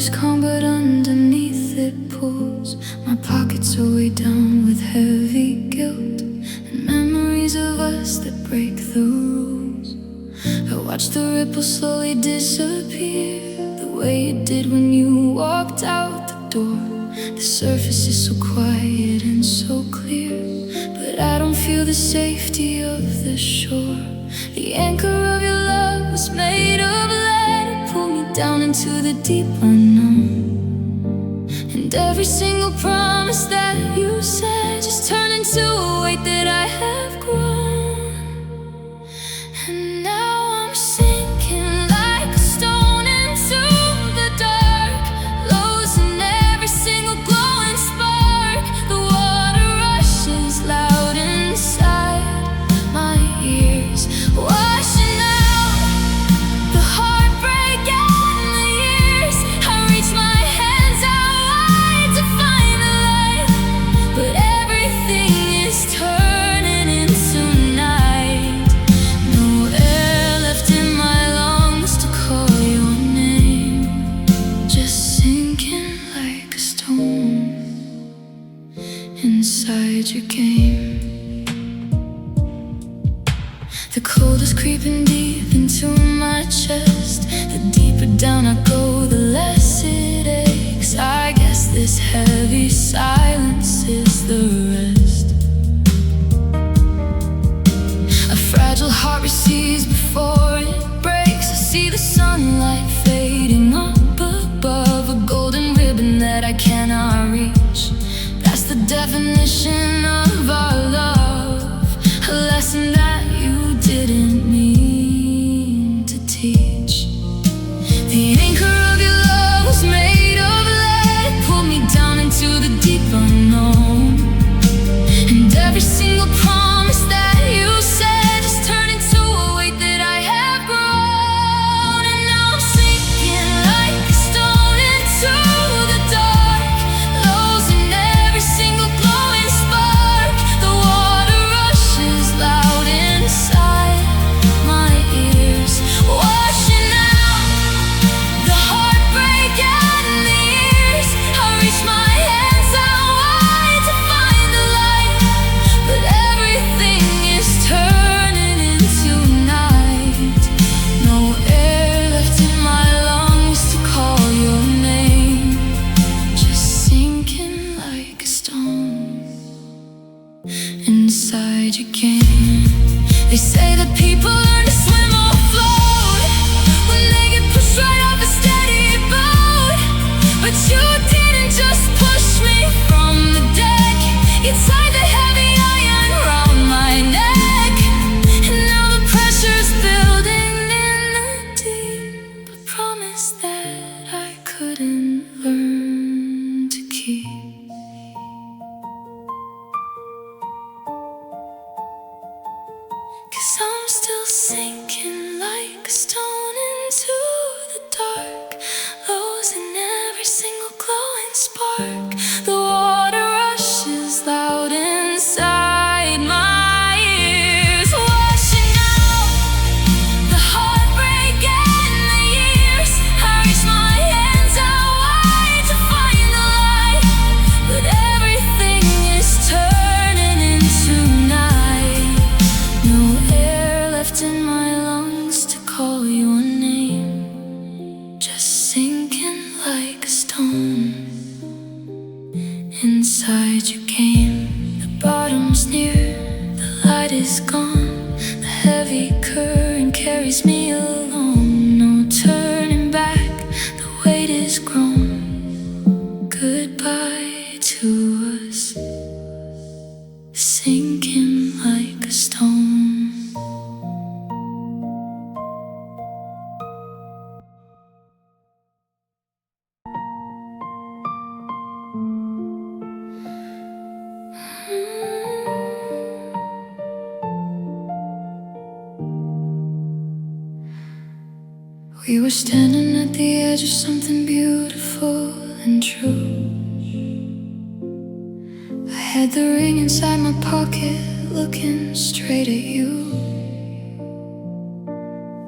water's calm, but underneath it pools. My pockets are weighed down with heavy guilt and memories of us that break the rules. I watch the ripples slowly disappear, the way it did when you walked out the door. The surface is so quiet and so clear, but I don't feel the safety of the shore. The anchor of your love was made of lead, it pulled me down into the deep unknown. And every single promise that you said just turned into a weight that I have grown. And now I'm sinking like a stone into the dark, losing every single glowing spark. The water rushes loud inside my ears, washing out the heartbreak and the years. I reach my hands out wide to find the light, but everything is turning into night. No air left in my lungs to call your name, just sinking like a stone inside your game. The cold is creeping deep into my chest. The deeper down I go, the less it aches. I guess this heavy silence is the rest. A fragile heart receives before it breaks. I see the sunlight fading up above, a golden ribbon that I cannot reach. That's the definition of our love, a lesson that you didn't mean to teach. The anchor of your love was made of lead, it pulled me down into the deep unknown. And every single promise that you said just turned into a weight that I have grown. And now I'm sinking like a stone into the dark, losing every single glowing spark. The water rushes loud inside my ears, washing out the heartbreak and the years. I reach my hands out wide to find the light, but everything is turning into night. No air left in my lungs to call your name, just sinking like a stone inside your game. They say that people learn to swim or float when they get pushed right off a steady boat, but you didn't just push me from the deck, you tied the heavy iron round my neck. And now the pressure's building in the deep, a promise that I couldn't learn to keep. Cause I'm still sinking like a stone into the dark, losing every single glowing spark. The water rushes loud inside my ears, washing out the heartbreak and the years. I reach my hands out wide to find the light, but everything is turning into night. No air left in my lungs to call your name, just sinking like a stone inside your game. The bottom's near, the light is gone, the heavy current carries me along. No turning back, the weight is grown. Goodbye to us, sinking like a stone. We were standing at the edge of something beautiful and true. I had the ring inside my pocket, looking straight at you.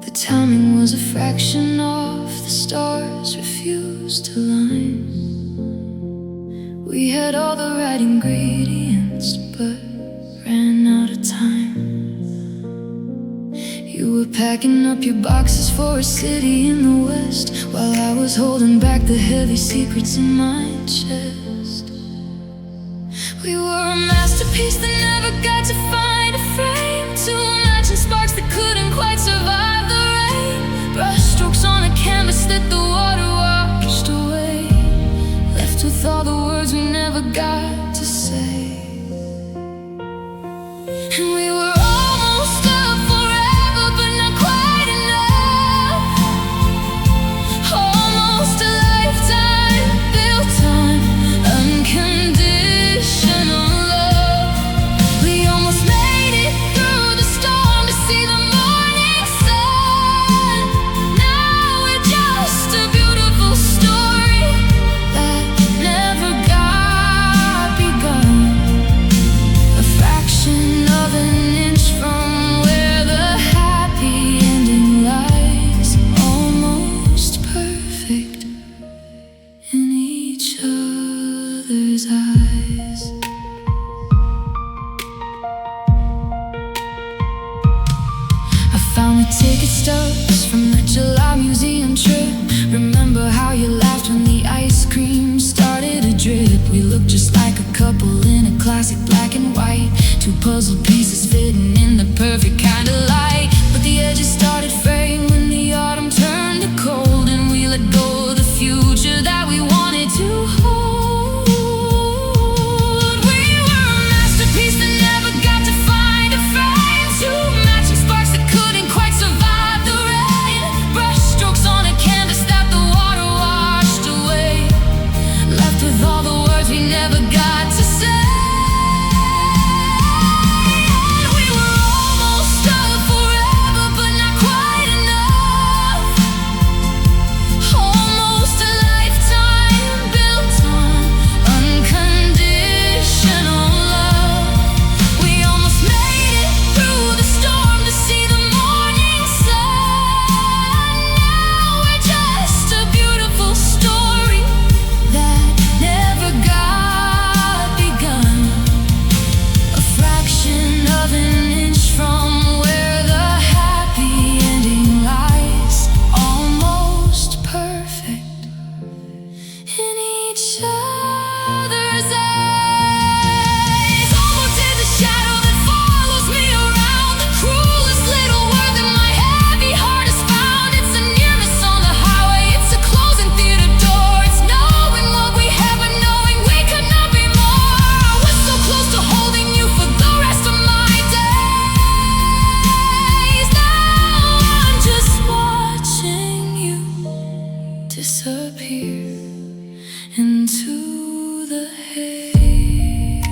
The timing was a fraction off, the stars refused to line. We had all the right ingredients, but ran out of time. You were packing up your boxes for a city in the west, while I was holding back the heavy secrets in my chest. We were a masterpiece that never got to find a frame, two matching sparks that couldn't quite survive the rain. Brushstrokes on a canvas that the water washed away, left with all the words we never got to say. And we were almost up forever, but not quite enough. Almost a lifetime built on unconditional love. We almost made it through the storm to see the morning sun. Now we're just a beautiful story that never got begun. A fraction of an inch from where the happy ending lies, almost perfect in each other's eyes. I found the ticket stubs from the July museum trip. Remember how you laughed when the ice cream started to drip. We looked just like a couple in a classic black and white, two puzzle pieces fitting in the perfect kind of light. But the edges started fraying when the autumn turned to cold, and we let go of the future that we wanted to hold. We were a masterpiece that never got to find a frame, two matching sparks that couldn't quite survive the rain. Brushstrokes on a canvas that the water washed away, left with all the words we never got to say. We were almost up forever, but not quite enough. Almost a lifetime built on unconditional love. We almost made it through the storm to see the morning sun. Now we're just a beautiful story that never got begun. A fraction of an inch from where the happy ending lies, almost perfect in each other's eyes. Almost is the shadow that follows me around, the cruelest little word that my heavy heart has found. It's a nearness on the highway, it's a closing theater door. It's knowing what we have but knowing we could not be more. I was so close to holding you for the rest of my days. Now I'm just watching you disappear into the haze.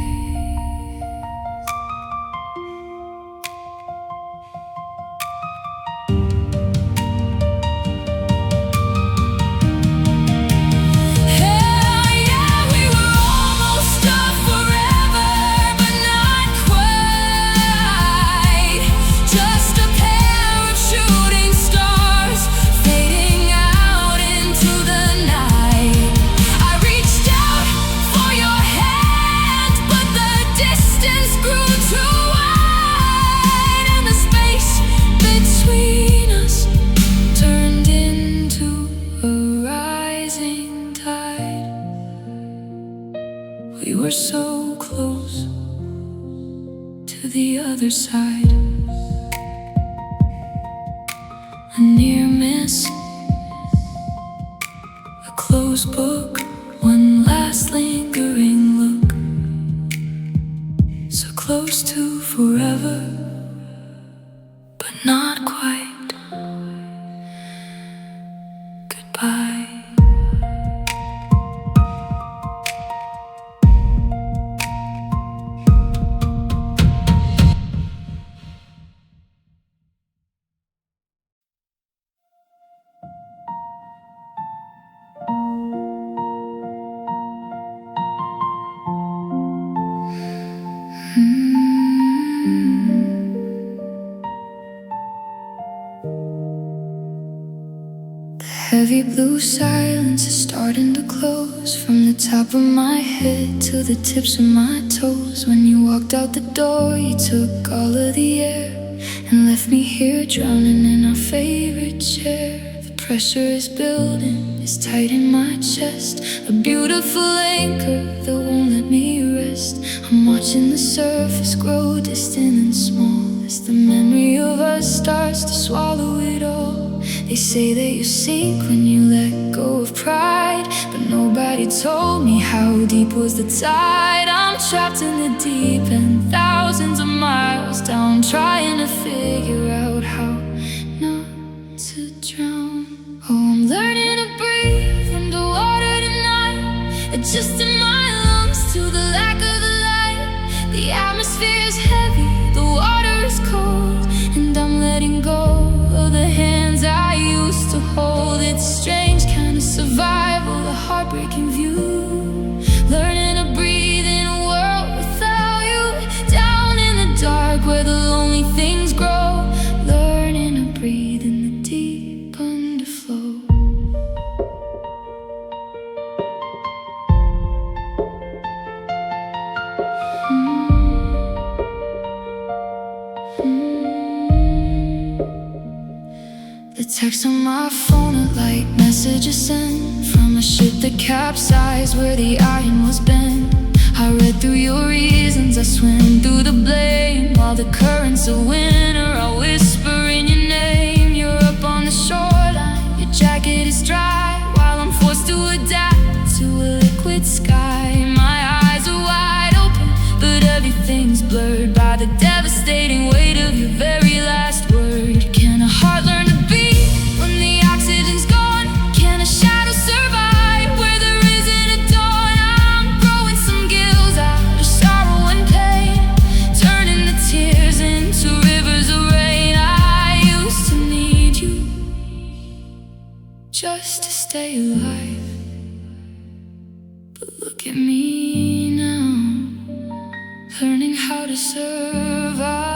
Yeah, we were almost up forever, but not quite. Just a pair of shooting stars fading out into the night. I reached out for your hand, but the distance grew too wide, and the space between us turned into a rising tide. We were so close to the other side. A near miss, a closed book, one last lingering look. So close to forever, but not quite. Goodbye. heavy blue silence is starting to close, from the top of my head to the tips of my toes. When you walked out the door, you took all of the air and left me here drowning in our favorite chair. The pressure is building, it's tight in my chest, a beautiful anchor that won't let me rest. I'm watching the surface grow distant and small as the memory of us starts to swallow it all. They say that you sink when you let go of pride, but nobody told me how deep was the tide. I'm trapped in the deep end, thousands of miles down, trying to figure out how not to drown. Oh, I'm learning to breathe underwater tonight, adjusting my lungs to the lack of the light. The atmosphere is heavy, the water is cold, and I'm letting go of the hands I used to hold. It's a strange kind of survival, a heartbreaking view, learning to breathe in a world without you, down in the dark where the lonely things grow, learning to breathe in the deep underflow. The texts on my phone are like messages sent from a ship that capsized where the iron was bent. I read through your reasons, I swim through the blame, while the currents of winter are whispering your name. You're up on the shoreline, your jacket is dry, while I'm forced to adapt to a liquid sky. My eyes are wide open, but everything's blurred by the devastating weight of your very last word. Can a heart learn to beat when the oxygen's gone? Can a shadow survive where there isn't a dawn? I'm growing some gills out of sorrow and pain, turning the tears into rivers of rain. I used to need you just to stay alive, but look at me now, learning how to survive.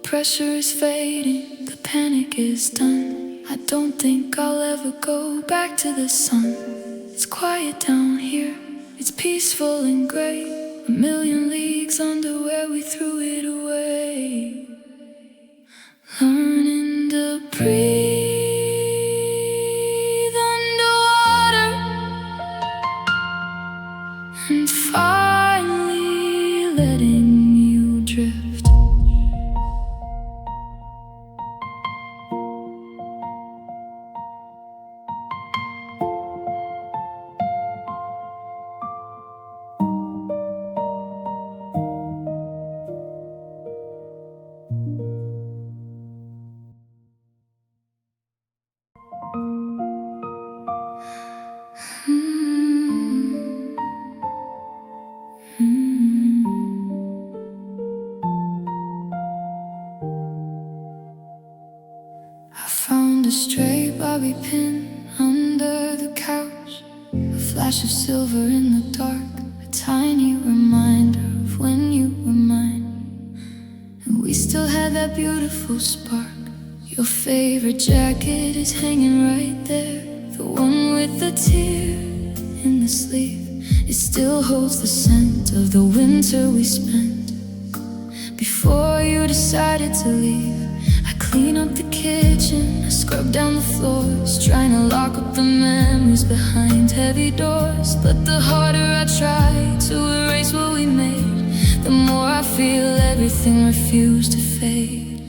Pressure is fading, the panic is done. I don't think I'll ever go back to the sun. It's quiet down here, it's peaceful and great, a million leagues under where we threw it away. Learning to breathe underwater, and finally letting you drift. I found a stray bobby pin under the couch, a flash of silver in the dark, a tiny reminder of when you were mine, and we still had that beautiful spark. Your favorite jacket is hanging right there, the one with the tear in the sleeve. It still holds the scent of the winter we spent before you decided to leave. I clean up the kitchen, I scrub down the floors, trying to lock up the memories behind heavy doors. But the harder I try to erase what we made, the more I feel everything refuse to fade.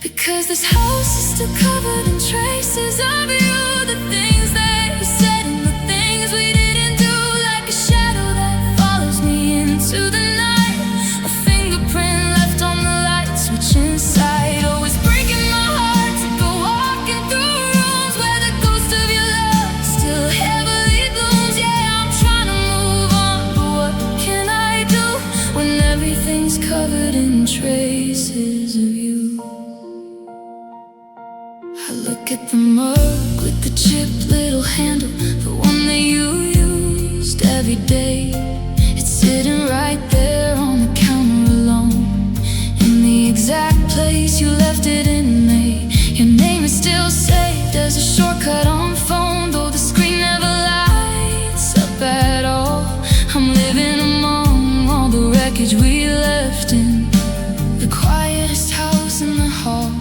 Because this house is still covered in traces of you. The things that you said and the things we didn't do, like a shadow that follows me into the night. A fingerprint left on the light switch inside, always breaking my heart to go walking through rooms where the ghost of your love still heavily blooms. Yeah, I'm trying to move on, but what can I do when everything's covered in traces of you? I look at the mug with the chipped little handle, the one that you used every day. It's sitting right there on the counter alone, in the exact place you left it in May. Your name is still saved as a shortcut on phone, though the screen never lights up at all. I'm living among all the wreckage we left in the quietest house in the hall.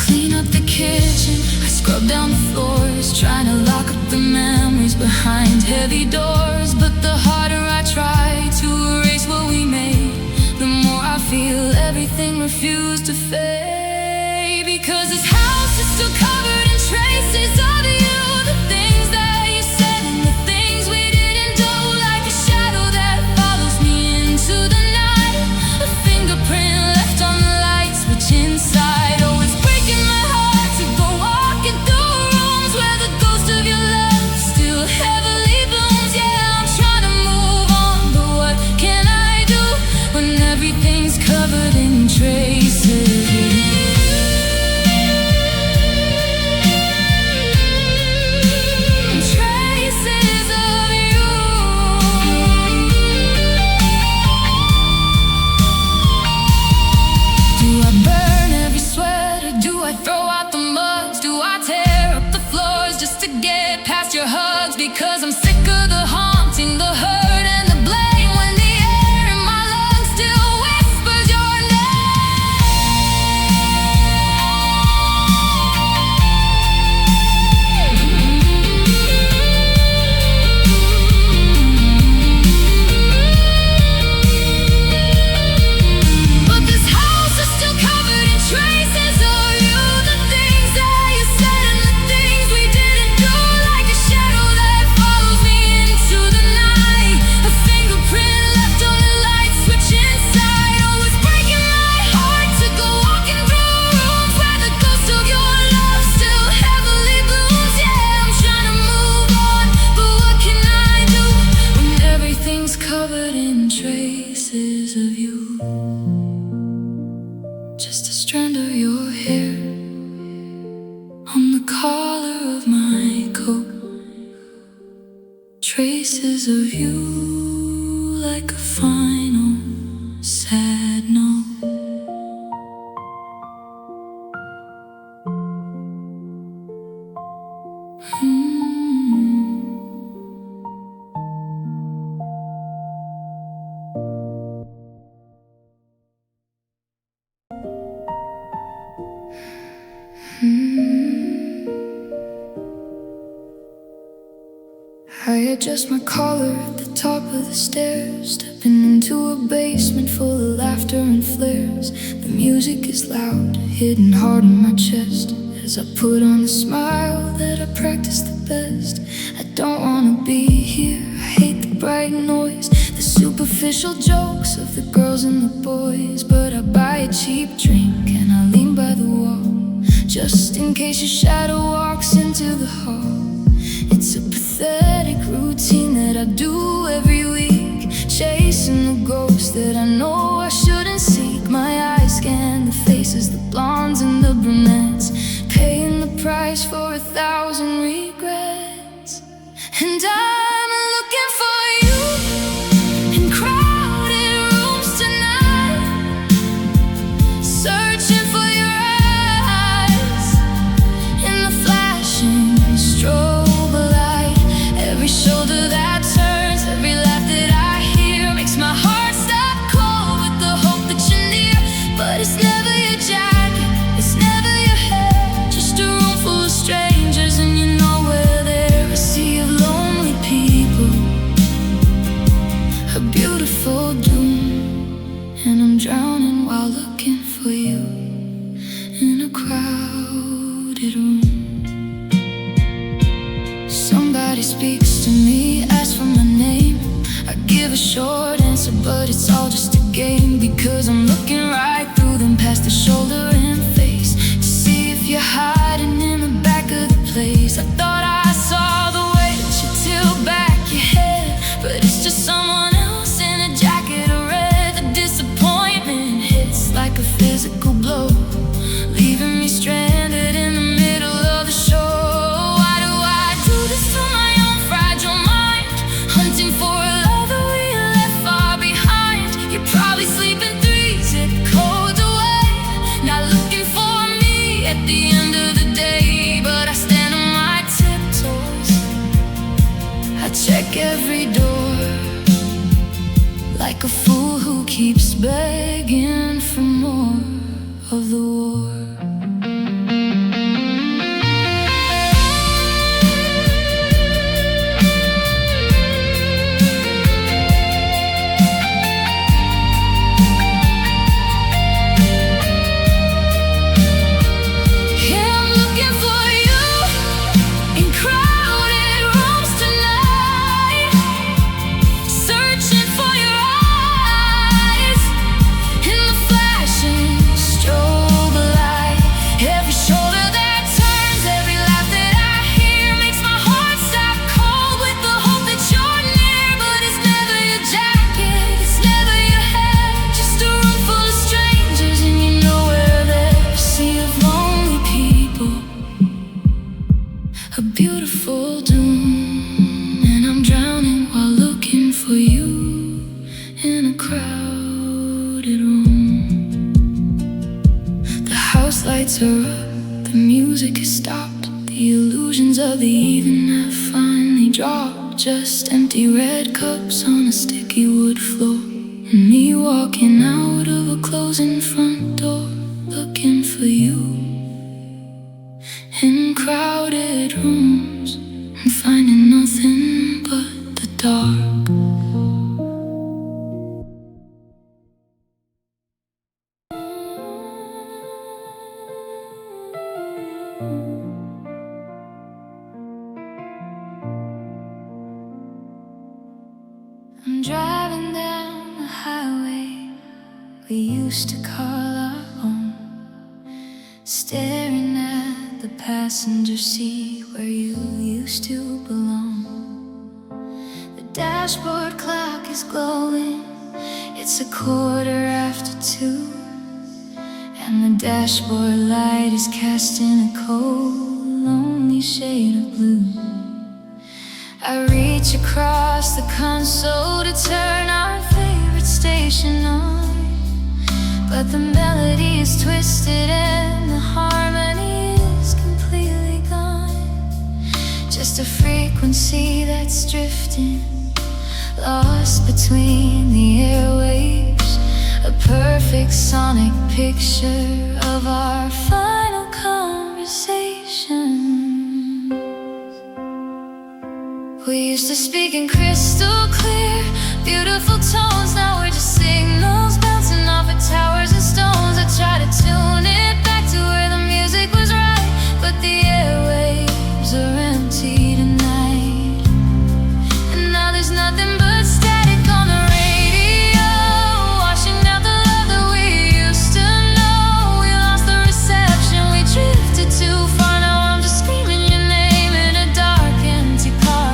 Clean up the kitchen, I scrub down the floors, trying to lock up the memories behind heavy doors. But the harder I try to erase what we made, the more I feel everything refuse to fade. Because this house is still covered in traces of you. The things that you said and the things we didn't do, like a shadow that follows me into the night. A fingerprint left on the light switch inside, always breaking my heart to go walking through rooms where the ghost of your love still heavily blooms. Yeah, I'm trying to move on, but what can I do when everything's covered in traces? Traces of you. Do I burn every sweater? Do I throw out the mugs? Do I tear up the floors just to get past your hugs? Because I'm sick of the haunting, the hurt and the blame, when the air in my lungs still whispers your name. But this house is still covered in traces of you. The things that you said and the things we didn't do, like a shadow that follows me into the night. A fingerprint left on the light switch inside, always breaking my heart to go walking through rooms where the ghost of your love still heavily blooms. Yeah, I'm trying to move on, but what can I do when everything's covered in traces of you? Just a strand of your hair on the collar of my coat, traces of you, like a final sad note. I adjust my collar at the top of the stairs, stepping into a basement full of laughter and flares. The music is loud, hitting hard on my chest as I put on the smile that I practice the best. I don't wanna be here, I hate the bright noise, the superficial jokes of the girls and the boys. But I buy a cheap drink and I lean by the wall, just in case your shadow walks into the hall. It's a pathetic routine that I do every week, chasing the ghosts that I know I shouldn't seek. My eyes scan the faces, the blondes and the brunettes, paying the price for 1,000 regrets. And I'm looking for you in crowded rooms tonight, searching for your eyes in the flashing strobe light. Every shoulder that turns, every laugh that I hear, makes my heart stop cold with the hope that you're near. But it's never your jacket, it's never your hair, just a room full of strangers, and you know we're there, a sea of lonely people crowded room. Somebody speaks to me, asks for my name. I give a short answer, but it's all just a game, because I'm looking right through them, past the shoulder and face, to see if you're hiding in the back of the place. I thought I saw the way that you tilt back your head, but it's just someone else in a jacket of red. The disappointment hits like a physical blow, leaving me stranded in the middle of the show. Why do I do this to my own fragile mind, hunting for a love that we left far behind? You're probably sleeping 3 zip codes away, not looking for me at the end of the day. But I stand on my tiptoes, I check every door, like a fool who keeps begging for more of the war. A beautiful doom, and I'm drowning while looking for you in a crowded room. The house lights are up, the music has stopped, the illusions of the evening have finally dropped. Just empty red cups on a sticky wood floor, and me walking out of a closing front door, looking for you in crowded rooms, and finding nothing but the dark. I'm driving down the highway we used to call our own, staring at the passenger seat where you used to belong. The dashboard clock is glowing, it's 2:15, and the dashboard light is casting a cold, lonely shade of blue. I reach across the console to turn our favorite station on, but the melody is twisted and the harmony is completely gone. Just a frequency that's drifting, lost between the airwaves, a perfect sonic picture of our final conversation. We used to speak in crystal clear, beautiful tones. Now we're just signals bouncing off of towers and stones. I try to tune it back to where the music was right, but the airwaves are empty tonight. And now there's nothing but static on the radio, washing out the love that we used to know. We lost the reception, we drifted too far. Now I'm just screaming your name in a dark, empty car.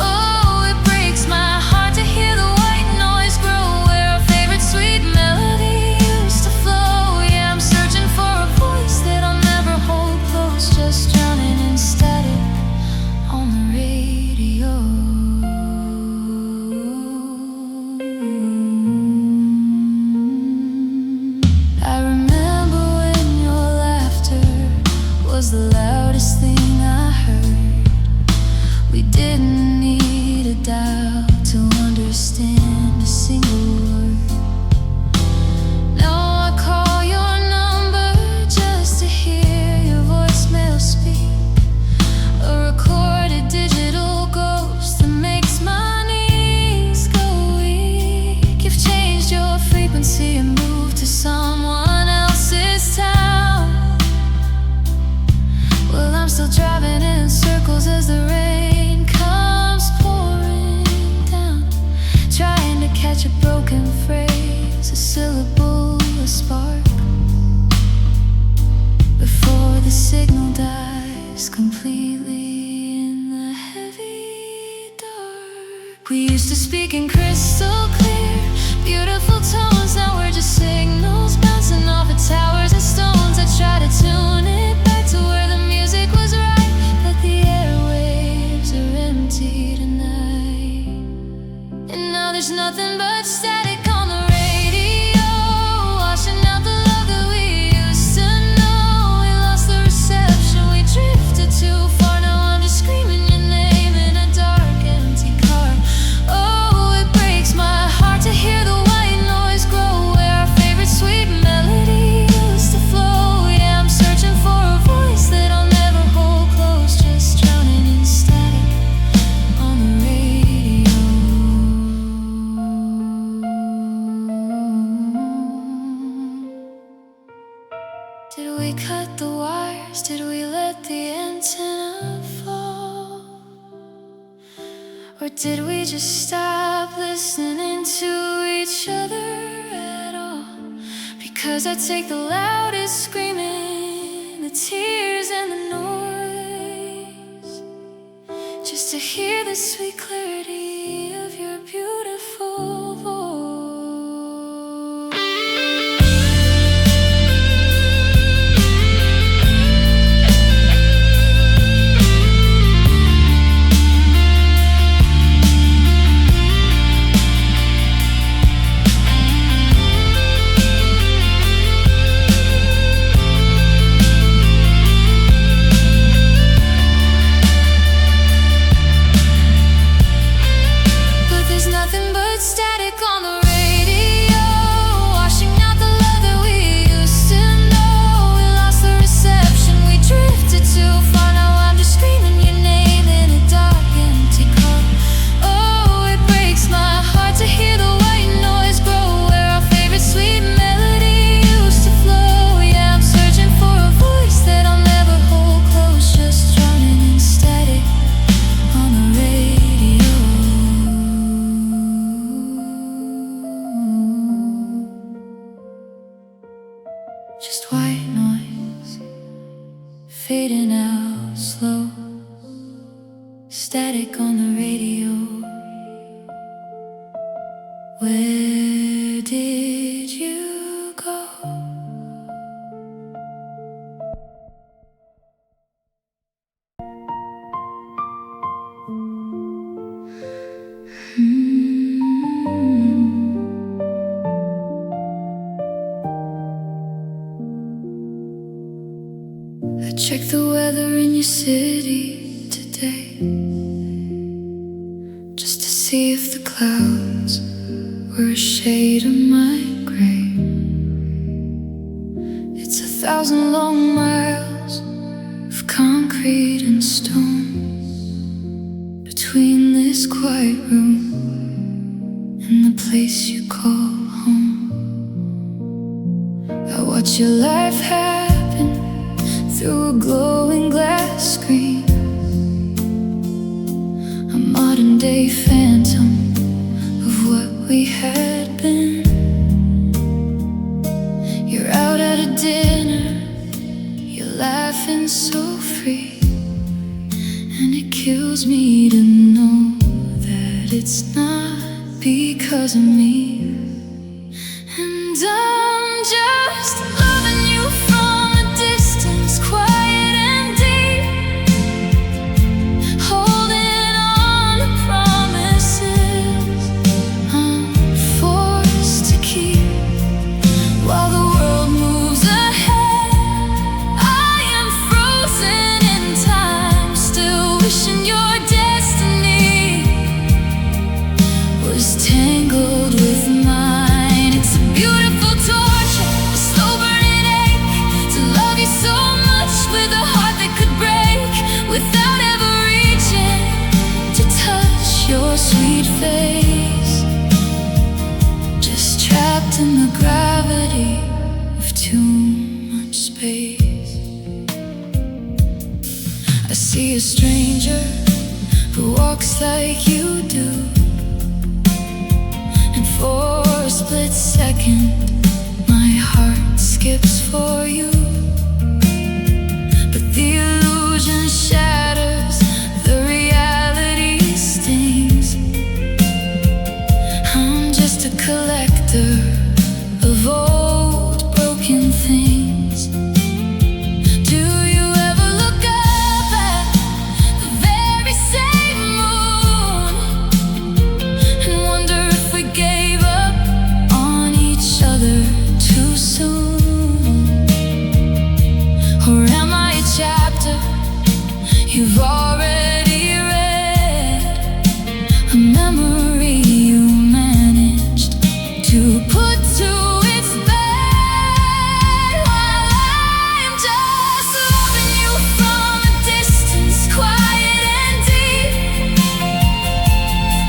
Oh, it breaks my heart to hear the white noise grow where our favorite sweet melody used to flow. Yeah, I'm searching for a voice that I'll never hold close, just drowning in static on the radio. I remember when your laughter was the loudest thing I heard. We didn't need a doubt to understand a single word. Now I call your number just to hear your voicemail speak, a recorded digital ghost that makes my knees go weak. You've changed your frequency and moved to someone else's town. beautiful tones. Now we're just signals bouncing off of towers and stones. I try to tune it back to where the music was right, but the airwaves are empty tonight. And now there's nothing but static on the radio, washing out the love that we used to know. We lost the reception, we drifted too far. Now I'm just screaming your name in a dark, empty car. Oh, it breaks my heart to hear the white noise grow where our favorite sweet melody used to flow. Yeah, I'm searching for a voice that I'll never hold close, just drowning in static on the radio. Did we cut the wires? Did we let the antenna fall? Or did we just stop listening to each other at all? Because I take the loudest screaming, the tears and the noise, just to hear the sweet clarity of your beautiful voice. Just white noise, fading out slow, static on the radio. Where did you go? Check the weather in your city today, just to see if the clouds were a shade of my gray. It's 1,000 long miles of concrete and stone between this quiet room and the place you call home. I watch your life happen through a glowing glass screen, a modern day phantom of what we had been. You're out at a dinner, you're laughing so free, and it kills me to know that it's not because of me. And I'm just loving you from a distance, quiet and deep, holding on to promises I'm forced to keep. While the world moves ahead, I am frozen in time, still wishing your destiny was tangled with mine. It's a beautiful torture, a slow burning ache, to love you so much with a heart that could break, without ever reaching to touch your sweet face. Just trapped in the gravity of too much space. I see a stranger who walks like you do, and for a split second my heart skips for you. But the illusion shatters, the reality stings. I'm just a collector you've already read, a memory you managed to put to its bed, while I'm just loving you from a distance, quiet and deep,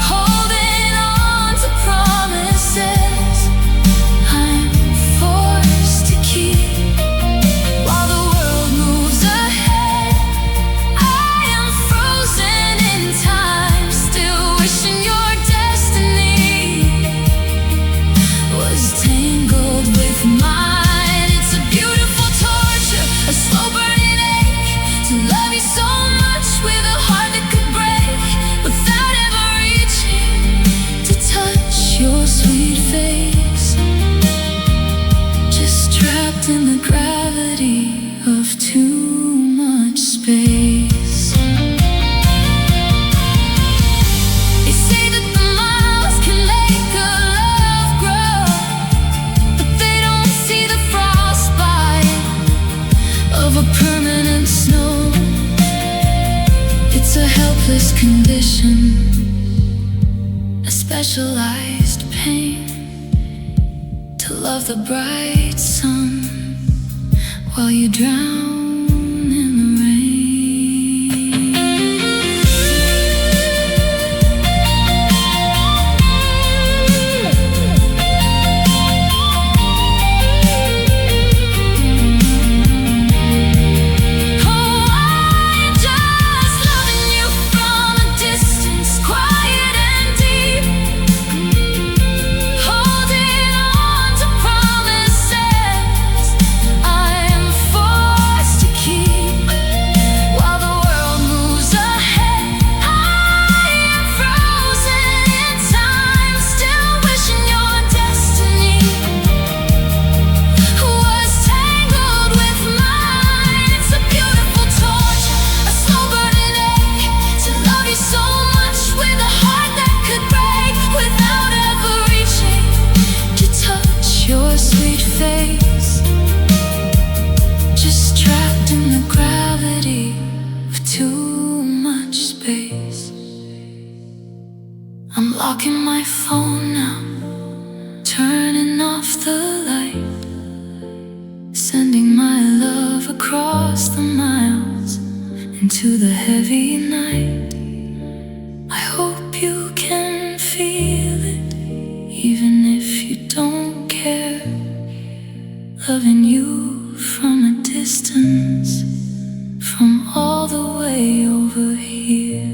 holding on to promises I'm forced to keep. While the world moves ahead, I am frozen in time, still wishing your destiny was tangled with mine. It's a beautiful torture, a slow burning ache, to love you so much with a heart that could break, without ever reaching to touch your sweet face. Just trapped in the gravity of too much space. They say that the miles can make a love grow, but they don't see the frostbite of a permanent snow. It's a helpless condition, a specialized pain, to love the bright sun while you drown in the rain. Oh, I'm just loving you from a distance, quiet and deep, holding on to promises I'm forced to keep. While the world moves ahead, I am frozen in time, still wishing your destiny was tangled with mine. It's a beautiful torture, a slow burning ache, to love you so much with a heart that could break, without ever reaching to touch your sweet face. Just trapped in the gravity of too much space. I'm locking my phone now, turning off the light, sending my love across the miles into the heavy night. I hope you can feel it, even if you don't care. Loving you from a distance, from all the way over here.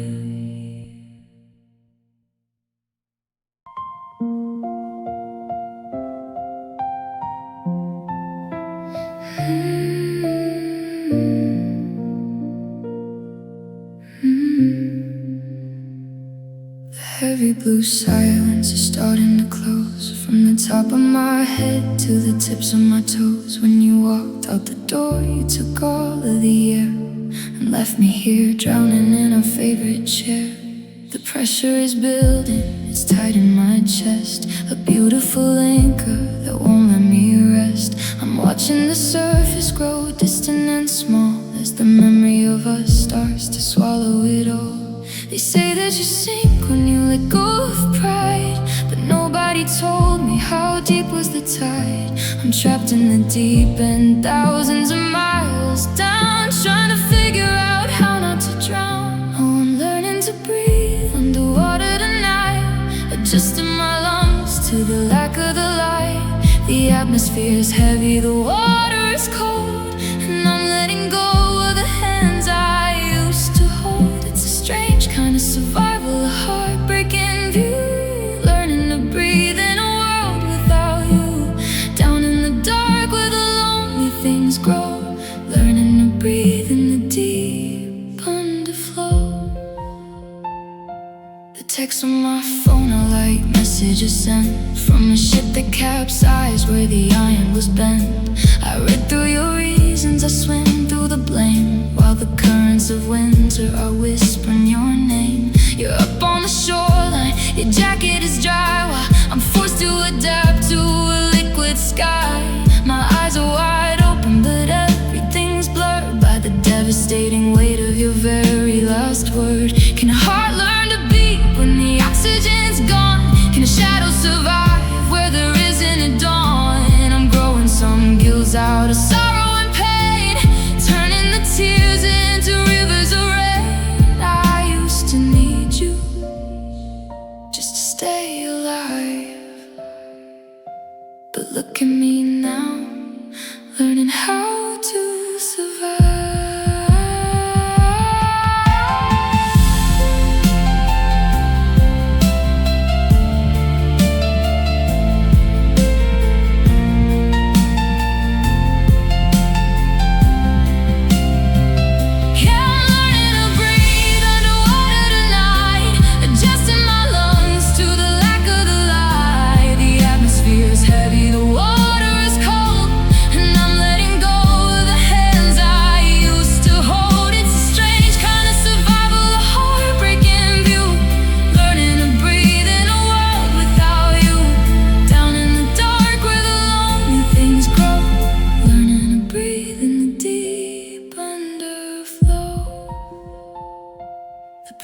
The heavy blue silence is starting to close, from the top of my head to the tips of my toes. When you walked out the door, you took all of the air and left me here, drowning in our favorite chair. The pressure is building, it's tight in my chest, a beautiful anchor that won't let me rest. I'm watching the surface grow distant and small, as the memory of us starts to swallow it all. They say that you sink when you let go of pride, but nobody told me how deep was the tide. I'm trapped in the deep end, thousands of miles down, trying to figure out how not to drown. Oh, I'm learning to breathe underwater tonight, adjusting my lungs to the lack of the light. The atmosphere is heavy, the water is cold, and I'm letting go of the hands I used to hold. It's a strange kind of survival, a heartbreaking view, learning to breathe in a world without you. Down in the dark where the lonely things grow, learning to breathe in the deep underflow. The texts on my phone are like messages sent from a ship that capsized where the iron was bent. I read through your reasons, I swim through the blame, while the currents of winter are whispering your name. You're up on the shoreline, your jacket is dry, while I'm forced to adapt to a liquid sky. My eyes are wide open, but everything's blurred by the devastating weight of your very last word? Can a heart learn to beat when the oxygen's gone? Can a shadow survive where there isn't a dawn? I'm growing some gills out of sorrow and pain, turning the tears into rivers of rain. I used to need you just to stay alive, but look at me now, learning how to survive.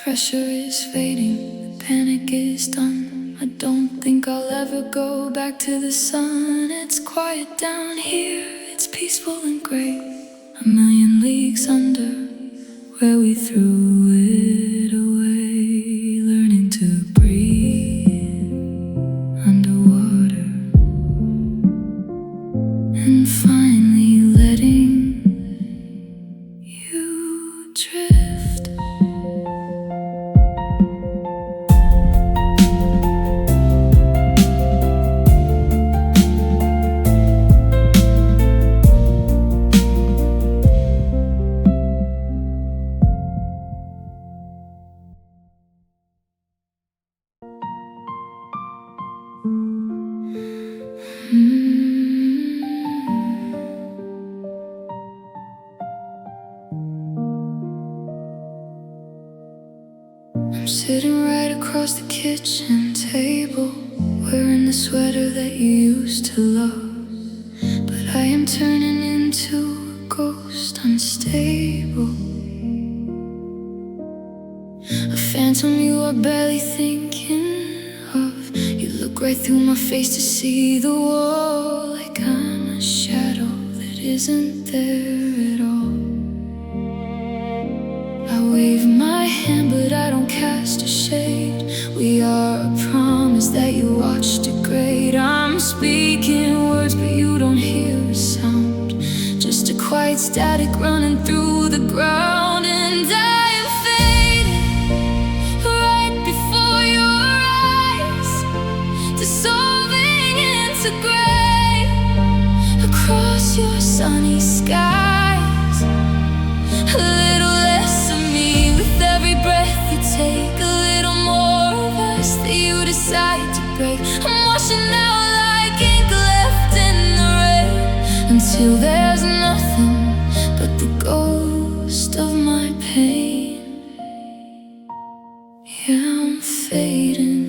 Pressure is fading, the panic is done. I don't think I'll ever go back to the sun. It's quiet down here, it's peaceful and great. A million leagues under, where we threw it away. Learning to breathe underwater, and finally letting you drift. I'm sitting right across the kitchen table, wearing the sweater that you used to love. But I am turning into a ghost, unstable, a phantom you are barely thinking of. You look right through my face to see the wall, like I'm a shadow that isn't there at all. I wave my hand, but I don't cast a shade. We are a promise that you watch degrade. I'm speaking words, but you don't hear a sound, just a quiet static running through the ground. And I am fading right before your eyes, dissolving into gray across your sunny skies. A little less of me with every breath you take, a little more of us that you decide to break. I'm washing out like ink left in the rain, until there's nothing but the ghost of my pain. Yeah, I'm fading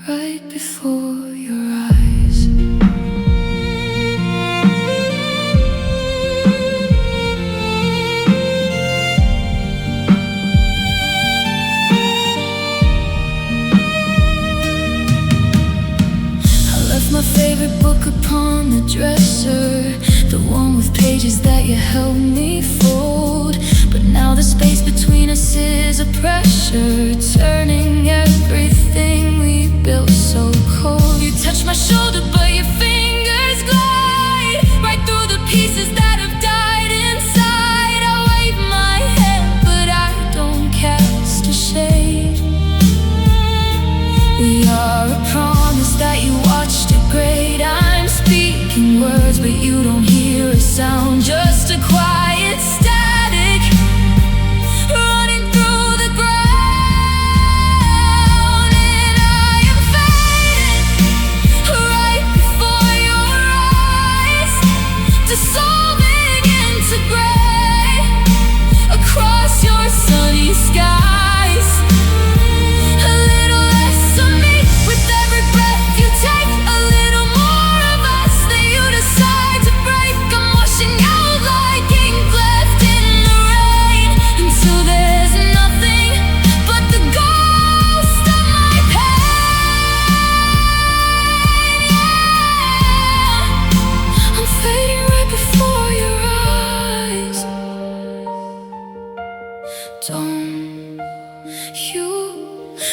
right before your eyes. My favorite book upon the dresser, the one with pages that you helped me fold. But now the space between us is a pressure, turning everything we built so cold. You touch my shoulder, but your fingers glide right through the pieces that have died inside. I wave my hand, but I don't cast a shade. We are a promise that you watch degrade. I'm speaking words, but you don't hear a sound, just a quiet static running through the ground. Don't you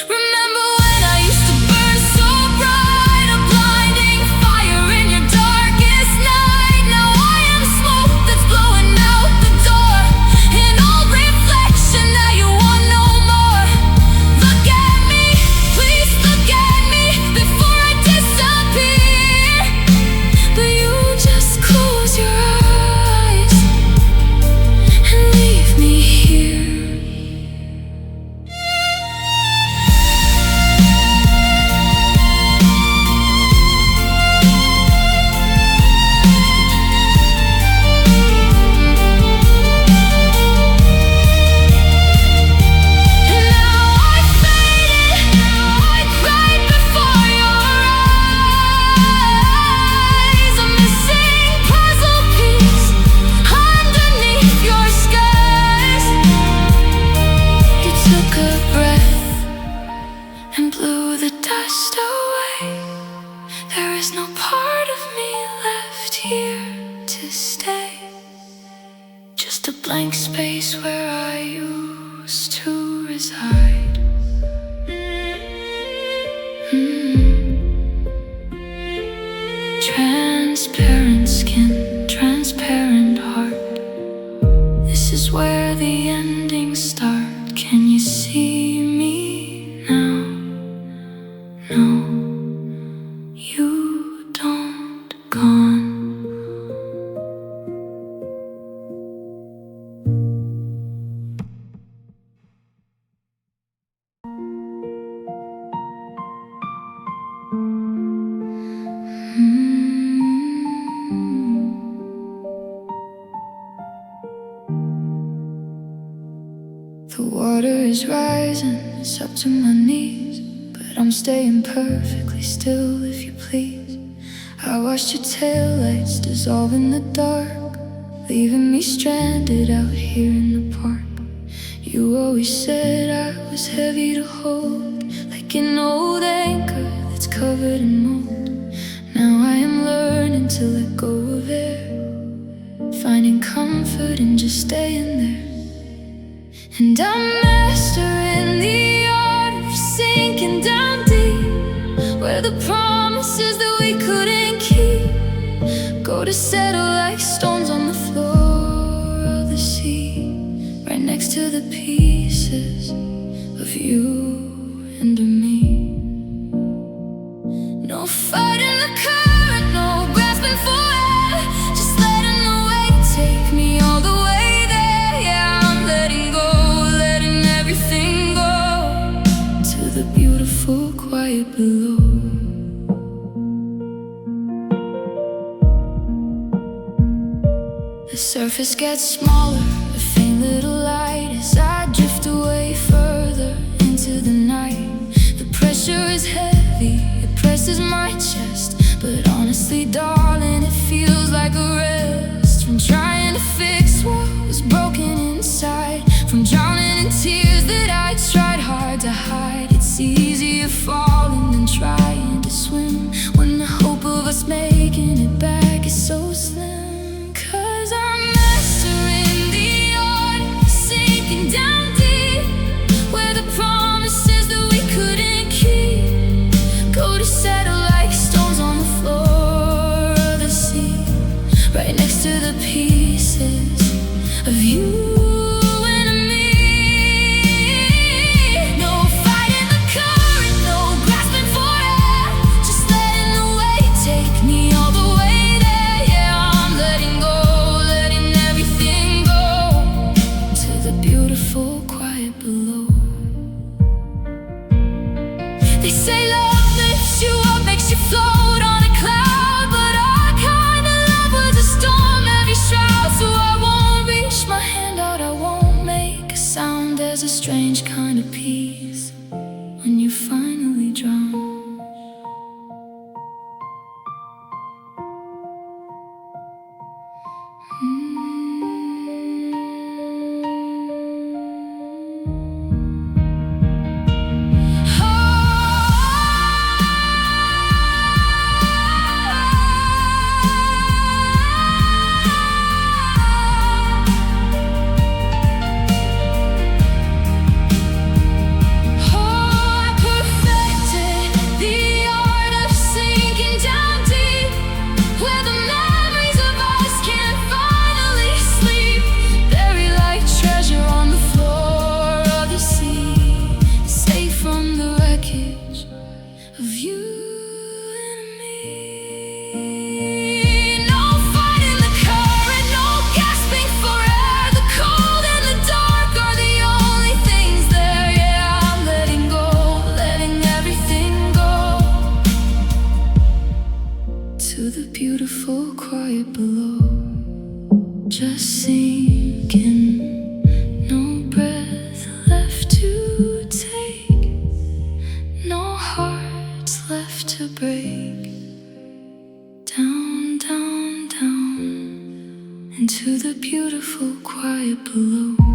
remember when I used to burn so bright, a blinding fire in your darkest night? Now I am smoke that's blowing out the door, an old reflection that you want no more. Look at me, please look at me before I disappear. But you just close your eyes and leave me here. And blew the dust away. There is no part of me left here to stay. Just a blank space where I used to reside. Transparent skin, transparent heart. This is where the endings start. Can you see me now? No, you don't gone. The water is rising, it's up to my knees, but I'm staying perfectly still if you please. I watched your taillights dissolve in the dark, leaving me stranded out here in the park. You always said I was heavy to hold, like an old anchor that's covered in mold. Now I am learning to let go of air, finding comfort in just staying there. And I'm mastering the art of sinking down deep, where the promises that we couldn't keep go to settle like stones on the floor of the sea, right next to the pieces of you and of me. No fighting the current, no grasping for air, just letting the weight take me all the way there. Yeah, I'm letting go, letting everything go to the beautiful quiet below. The surface gets smaller, a faint little light as I drift away further into the night. The pressure is heavy, it presses my chest, but honestly, darling, it feels like a rest from trying to fix what was broken inside, from drowning in tears that I tried hard to hide. It's easier falling than trying to swim when the hope of us making it back is so slim. Down deep, where the promises that we couldn't keep go to settle like stones on the floor of the sea, right next to the pieces of you. They say love lifts you up, makes you float on a cloud, but I kinda love with a storm every shroud. So I won't reach my hand out, I won't make a sound. There's a strange kind of peace when you finally drown. into the beautiful quiet below.